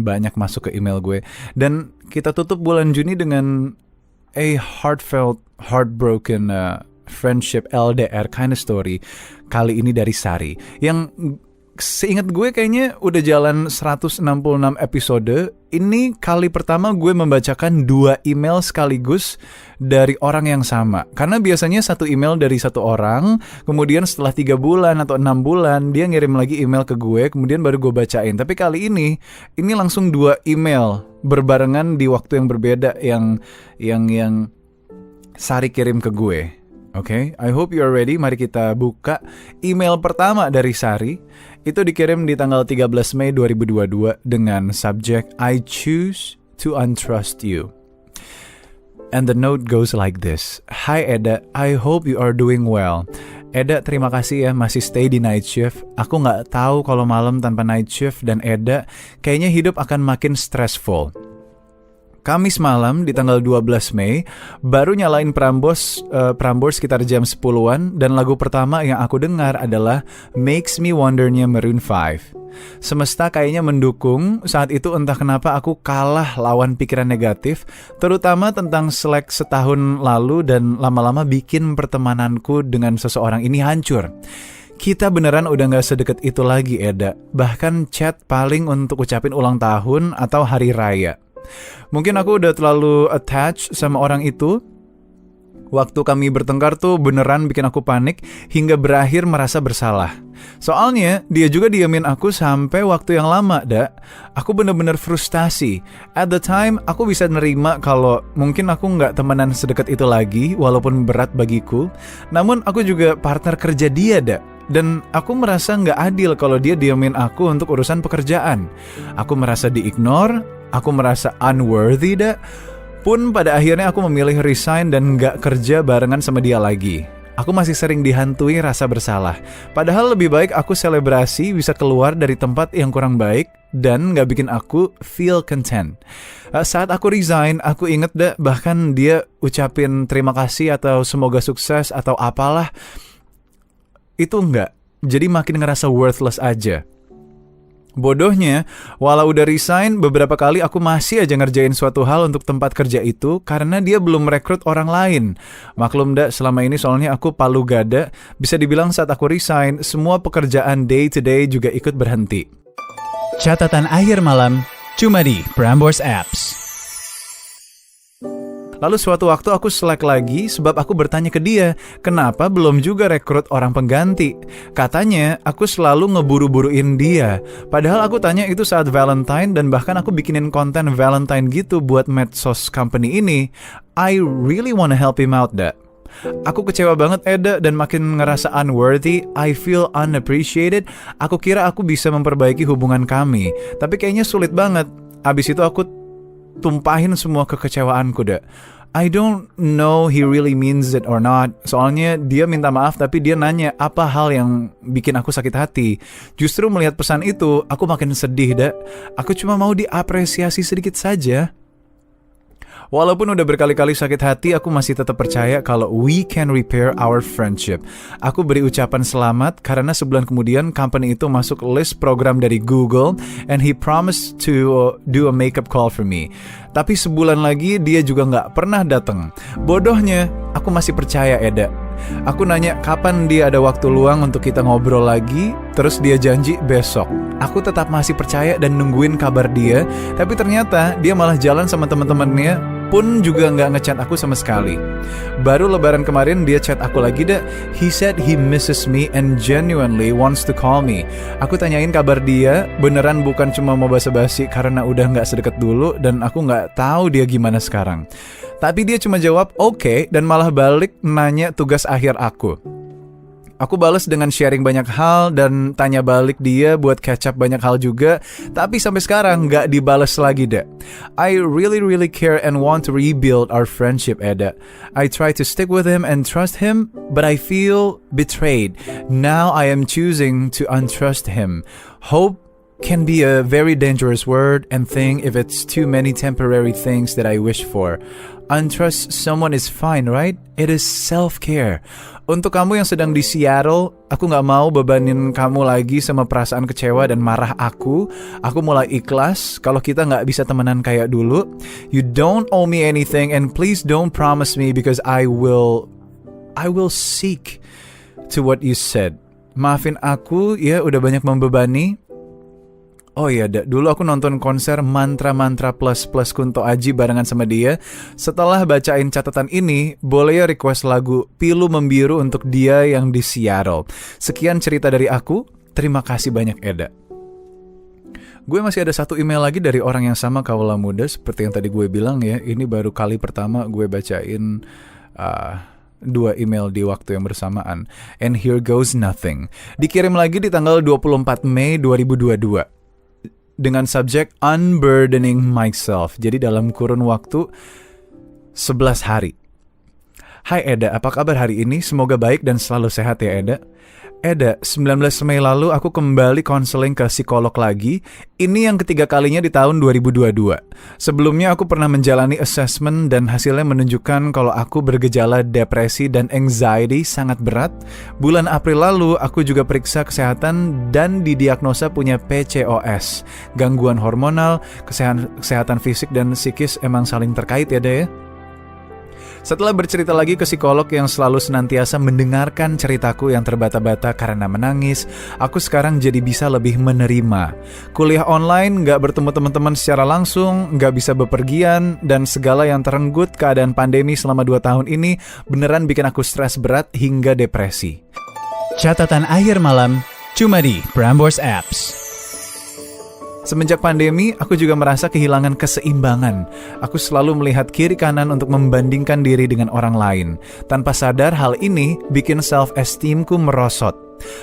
banyak masuk ke email gue. Dan kita tutup bulan Juni dengan a heartfelt, heartbroken friendship LDR kind of story. Kali ini dari Sari, yang seingat gue kayaknya udah jalan 166 episode. Ini kali pertama gue membacakan 2 email sekaligus dari orang yang sama. Karena biasanya satu email dari satu orang, kemudian setelah 3 bulan atau 6 bulan dia ngirim lagi email ke gue, kemudian baru gue bacain. Tapi kali ini langsung 2 email berbarengan di waktu yang berbeda yang Sari kirim ke gue. Okay, I hope you are ready. Mari kita buka email pertama dari Sari. Itu dikirim di tanggal 13 Mei 2022 dengan subjek I choose to untrust you. And the note goes like this. Hi Eda, I hope you are doing well. Eda, terima kasih ya masih stay di night shift. Aku gak tahu kalau malam tanpa night shift dan Eda, kayaknya hidup akan makin stressful. Kamis malam di tanggal 12 Mei baru nyalain Prambors sekitar jam 10-an dan lagu pertama yang aku dengar adalah Makes Me Wonder-nya Maroon 5. Semesta kayaknya mendukung. Saat itu entah kenapa aku kalah lawan pikiran negatif, terutama tentang Slack setahun lalu, dan lama-lama bikin pertemananku dengan seseorang ini hancur. Kita beneran udah gak sedekat itu lagi Eda. Bahkan chat paling untuk ucapin ulang tahun atau hari raya. Mungkin aku udah terlalu attached sama orang itu. Waktu kami bertengkar tuh beneran bikin aku panik hingga berakhir merasa bersalah. Soalnya dia juga diamin aku sampai waktu yang lama, Da. Aku bener-bener frustasi. At the time aku bisa nerima kalau mungkin aku gak temenan sedekat itu lagi, walaupun berat bagiku. Namun aku juga partner kerja dia, Da. Dan aku merasa gak adil kalau dia diamin aku untuk urusan pekerjaan. Aku merasa di-ignore, aku merasa unworthy, Da. Pun pada akhirnya aku memilih resign dan gak kerja barengan sama dia lagi. Aku masih sering dihantui rasa bersalah. Padahal lebih baik aku selebrasi bisa keluar dari tempat yang kurang baik dan gak bikin aku feel content. Saat aku resign, aku inget, Da, bahkan dia ucapin terima kasih atau semoga sukses atau apalah. Itu enggak. Jadi makin ngerasa worthless aja. Bodohnya, walau udah resign, beberapa kali aku masih aja ngerjain suatu hal untuk tempat kerja itu karena dia belum merekrut orang lain. Maklum, Da, selama ini soalnya aku palu gada. Bisa dibilang saat aku resign, semua pekerjaan day to day juga ikut berhenti. Catatan akhir malam, cuma di Prambors Apps. Lalu suatu waktu aku Slack lagi sebab aku bertanya ke dia, kenapa belum juga rekrut orang pengganti? Katanya, aku selalu ngeburu-buruin dia. Padahal aku tanya itu saat Valentine dan bahkan aku bikinin konten Valentine gitu buat medsos company ini. I really wanna help him out, Da. Aku kecewa banget, Eda, dan makin ngerasa unworthy. I feel unappreciated. Aku kira aku bisa memperbaiki hubungan kami, tapi kayaknya sulit banget. Abis itu aku tumpahin semua kekecewaanku, Da. I don't know he really means it or not. Soalnya dia minta maaf tapi dia nanya apa hal yang bikin aku sakit hati. Justru melihat pesan itu, aku makin sedih, Da. Aku cuma mau diapresiasi sedikit saja. Walaupun udah berkali-kali sakit hati, aku masih tetap percaya kalau we can repair our friendship. Aku beri ucapan selamat karena sebulan kemudian company itu masuk list program dari Google and he promised to do a makeup call for me. Tapi sebulan lagi dia juga gak pernah datang. Bodohnya, aku masih percaya, Eda. Aku nanya kapan dia ada waktu luang untuk kita ngobrol lagi, terus dia janji besok. Aku tetap masih percaya dan nungguin kabar dia, tapi ternyata dia malah jalan sama teman-temannya, pun juga nggak ngechat aku sama sekali. Baru lebaran kemarin dia chat aku lagi, Da. He said he misses me and genuinely wants to call me. Aku tanyain kabar dia, beneran bukan cuma mau basa-basi karena udah nggak sedekat dulu dan aku nggak tahu dia gimana sekarang. Tapi dia cuma jawab oke, dan malah balik nanya tugas akhir aku. Aku balas dengan sharing banyak hal dan tanya balik dia buat catch up banyak hal juga. Tapi sampai sekarang gak dibalas lagi, Da. I really care and want to rebuild our friendship, Eda. I try to stick with him and trust him, but I feel betrayed. Now I am choosing to untrust him. Hope can be a very dangerous word and thing if it's too many temporary things that I wish for. Untrust someone is fine, right? It is self-care. Untuk kamu yang sedang di Seattle, aku gak mau bebanin kamu lagi sama perasaan kecewa dan marah aku. Aku mulai ikhlas kalau kita gak bisa temenan kayak dulu. You don't owe me anything and please don't promise me because I will seek to what you said. Maafin aku ya udah banyak membebani. Oh iya, dulu aku nonton konser Mantra-Mantra Plus Kunto Aji barengan sama dia. Setelah bacain catatan ini, boleh ya request lagu Pilu Membiru untuk dia yang di Seattle. Sekian cerita dari aku, terima kasih banyak Eda. Gue masih ada satu email lagi dari orang yang sama kaula muda. Seperti yang tadi gue bilang ya, ini baru kali pertama gue bacain 2 email di waktu yang bersamaan. And here goes nothing. Dikirim lagi di tanggal 24 Mei 2022. Dengan subjek unburdening myself. Jadi dalam kurun waktu 11 hari. Hai Eda, apa kabar hari ini? Semoga baik dan selalu sehat ya Eda. Eda, 19 Mei lalu aku kembali konseling ke psikolog lagi. Ini yang ketiga kalinya di tahun 2022. Sebelumnya aku pernah menjalani assessment dan hasilnya menunjukkan kalau aku bergejala depresi dan anxiety sangat berat. Bulan April lalu aku juga periksa kesehatan dan didiagnosa punya PCOS. Gangguan hormonal, kesehatan fisik dan psikis emang saling terkait ya Eda ya. Setelah bercerita lagi ke psikolog yang selalu senantiasa mendengarkan ceritaku yang terbata-bata karena menangis, aku sekarang jadi bisa lebih menerima. Kuliah online, gak bertemu teman-teman secara langsung, gak bisa bepergian, dan segala yang terenggut keadaan pandemi selama 2 tahun ini beneran bikin aku stres berat hingga depresi. Catatan akhir malam, cuma di Prambors Apps. Semenjak pandemi, aku juga merasa kehilangan keseimbangan. Aku selalu melihat kiri kanan untuk membandingkan diri dengan orang lain. Tanpa sadar, hal ini bikin self-esteemku merosot.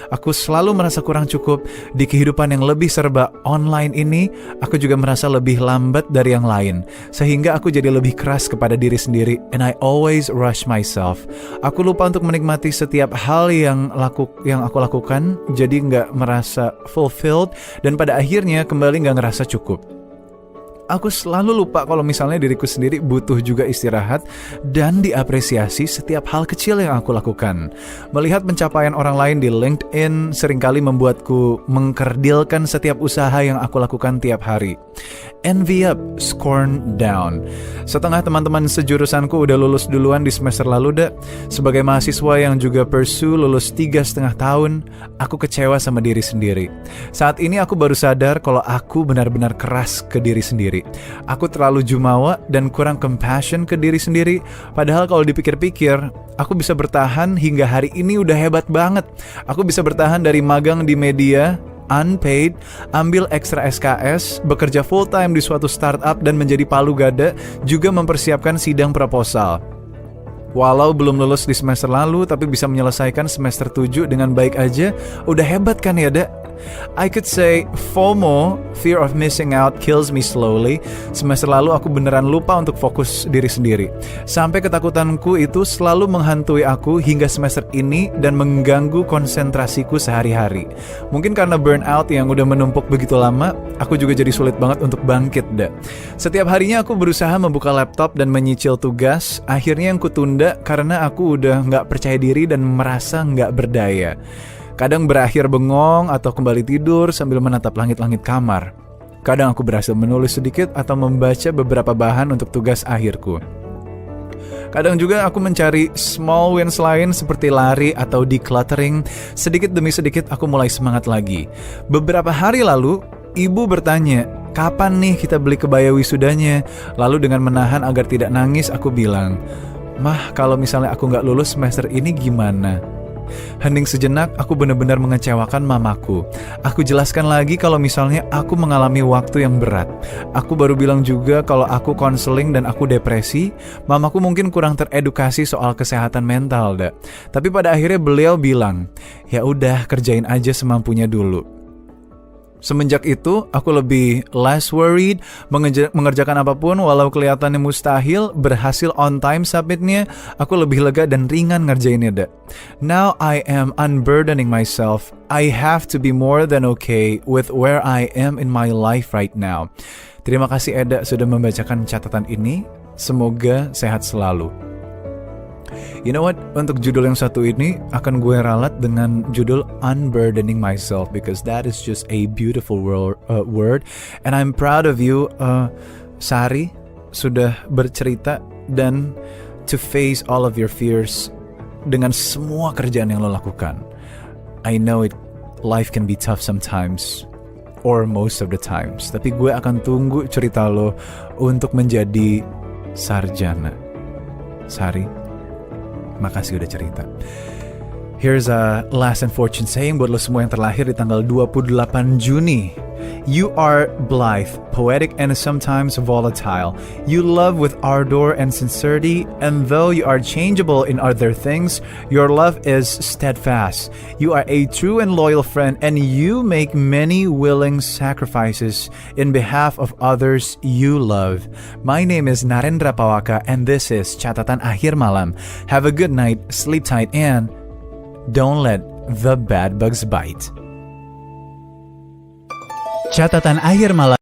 Aku selalu merasa kurang cukup. Di kehidupan yang lebih serba online ini, aku juga merasa lebih lambat dari yang lain. Sehingga aku jadi lebih keras kepada diri sendiri. And I always rush myself. Aku lupa untuk menikmati setiap hal yang aku lakukan. Jadi gak merasa fulfilled. Dan pada akhirnya kembali gak ngerasa cukup. Aku selalu lupa kalau misalnya diriku sendiri butuh juga istirahat dan diapresiasi setiap hal kecil yang aku lakukan. Melihat pencapaian orang lain di LinkedIn seringkali membuatku mengkerdilkan setiap usaha yang aku lakukan tiap hari. Envy up, scorn down. Setengah teman-teman sejurusanku udah lulus duluan di semester lalu dah. Sebagai mahasiswa yang juga pursue lulus 3,5 tahun, aku kecewa sama diri sendiri. Saat ini aku baru sadar kalau aku benar-benar keras ke diri sendiri. Aku terlalu jumawa dan kurang compassion ke diri sendiri. Padahal kalau dipikir-pikir, aku bisa bertahan hingga hari ini udah hebat banget. Aku bisa bertahan dari magang di media, unpaid, ambil ekstra SKS, bekerja full time di suatu startup dan menjadi palu gada, juga mempersiapkan sidang proposal. Walau belum lulus di semester lalu, tapi bisa menyelesaikan semester 7 dengan baik aja, udah hebat kan ya, Da? I could say FOMO, fear of missing out, kills me slowly. Semester lalu aku beneran lupa untuk fokus diri sendiri. Sampai ketakutanku itu selalu menghantui aku hingga semester ini dan mengganggu konsentrasiku sehari-hari. Mungkin karena burnout yang udah menumpuk begitu lama, aku juga jadi sulit banget untuk bangkit, Da. Setiap harinya aku berusaha membuka laptop dan menyicil tugas. Akhirnya yang kutunda karena aku udah gak percaya diri dan merasa gak berdaya. Kadang berakhir bengong atau kembali tidur sambil menatap langit-langit kamar. Kadang aku berhasil menulis sedikit atau membaca beberapa bahan untuk tugas akhirku. Kadang juga aku mencari small wins lain seperti lari atau decluttering. Sedikit demi sedikit aku mulai semangat lagi. Beberapa hari lalu, ibu bertanya, kapan nih kita beli kebaya wisudanya? Lalu dengan menahan agar tidak nangis, aku bilang, "Mah, kalau misalnya aku gak lulus semester ini gimana?" Hening sejenak, aku benar-benar mengecewakan mamaku. Aku jelaskan lagi kalau misalnya aku mengalami waktu yang berat. Aku baru bilang juga kalau aku konseling dan aku depresi. Mamaku mungkin kurang teredukasi soal kesehatan mental, Da. Tapi pada akhirnya beliau bilang, ya udah kerjain aja semampunya dulu. Semenjak itu, aku lebih less worried, mengerjakan apapun walau kelihatannya mustahil, berhasil on time submitnya, aku lebih lega dan ringan ngerjainnya, Da. Now I am unburdening myself. I have to be more than okay with where I am in my life right now. Terima kasih Eda sudah membacakan catatan ini. Semoga sehat selalu. You know what? Untuk judul yang satu ini akan gue ralat dengan judul Unburdening Myself, because that is just a beautiful word. And I'm proud of you, Sari, sudah bercerita dan to face all of your fears dengan semua kerjaan yang lo lakukan. I know life can be tough sometimes, or most of the times. Tapi gue akan tunggu cerita lo untuk menjadi sarjana. Sari, makasih udah cerita. Here's a last unfortunate saying buat lo semua yang terlahir di tanggal 28 Juni. You are blithe, poetic, and sometimes volatile. You love with ardor and sincerity, and though you are changeable in other things, your love is steadfast. You are a true and loyal friend, and you make many willing sacrifices in behalf of others you love. My name is Narendra Pawaka, and this is Catatan Akhir Malam. Have a good night, sleep tight, and don't let the bad bugs bite. Catatan Akhir Malam.